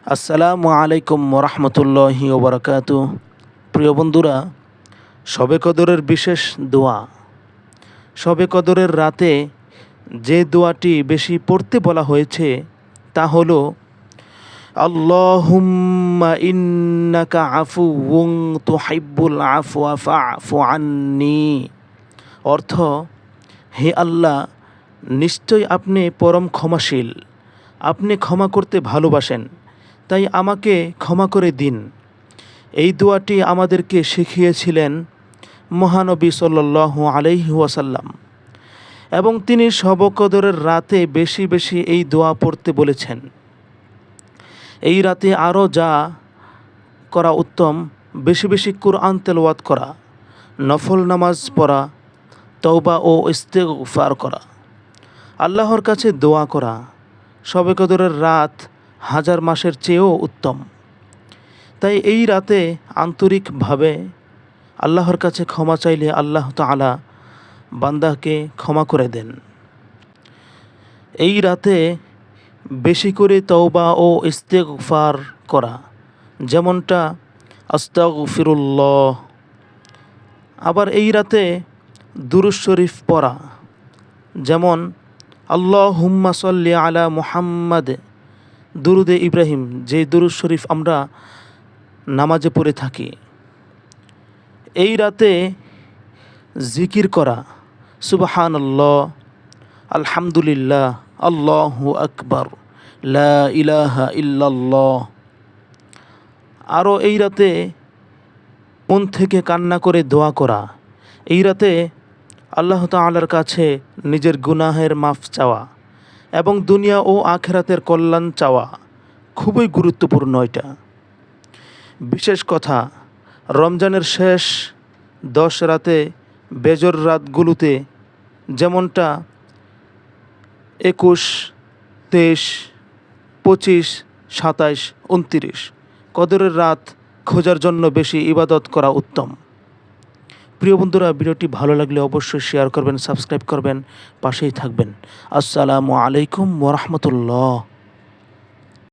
আসসালামু আলাইকুম ওরহমতুল্লাহি ওবরাকাতু। প্রিয় বন্ধুরা, শবে কদরের বিশেষ দোয়া। শবে কদরের রাতে যে দোয়াটি বেশি পড়তে বলা হয়েছে তা হলো আল্লাহুম্মা ইন্নাকা আফুউন তুহিব্বুল আফওয়া ফা'ফু আন্নি। অর্থ, হে আল্লাহ, নিশ্চয় আপনি পরম ক্ষমাশীল, আপনি ক্ষমা করতে ভালোবাসেন, তাই আমাকে ক্ষমা করে দিন। এই দোয়াটি আমাদেরকে শিখিয়েছিলেন মহানবী সাল্লাল্লাহু আলাইহি ওয়াসাল্লাম, এবং তিনি শবে কদরের রাতে বেশি বেশি এই দোয়া পড়তে বলেছেন। এই রাতে আরও যা করা উত্তম, বেশি বেশি কুরআন তেলাওয়াত করা, নফল নামাজ পড়া, তওবা ও ইস্তেগফার করা, আল্লাহর কাছে দোয়া করা। শবে কদরের রাত হাজার মাসের চেয়েও উত্তম। তাই এই রাতে আন্তরিকভাবে আল্লাহর কাছে ক্ষমা চাইলে আল্লাহ তাআলা বান্দাকে ক্ষমা করে দেন। এই রাতে বেশি করে তওবা ও ইস্তেগফার করা, যেমনটা আস্তাগফিরুল্লাহ। আবার এই রাতে দুরূদ শরীফ পড়া, যেমন আল্লাহুম্মা সাল্লি আলা মুহাম্মাদ, দুরুদে ইব্রাহিম, যে দুরূদ শরীফ আমরা নামাজে পড়ে থাকি। এই রাতে জিকির করা, সুবহানাল্লাহ, আলহামদুলিল্লাহ, আল্লাহু আকবার, লা ইলাহা ইল্লাল্লাহ। আরও এই রাতে মন থেকে কান্না করে দোয়া করা। এই রাতে আল্লাহ তাআলার কাছে নিজের গুনাহের মাফ চাওয়া এবং দুনিয়া ও আখিরাতের কল্যাণ চাওয়া খুবই গুরুত্বপূর্ণ। এটা বিশেষ কথা, রমজানের শেষ 10 রাতে, বেজর রাতগুলোতে, যেমনটা 21, 23, 25, 27, 29 কদরের রাত খোঁজার জন্য বেশি ইবাদত করা উত্তম। প্রিয় বন্ধুরা, ভিডিওটি ভালো লাগলে অবশ্যই শেয়ার করবেন, সাবস্ক্রাইব করবেন, পাশেই থাকবেন। আসসালামু আলাইকুম ওয়া রাহমাতুল্লাহ।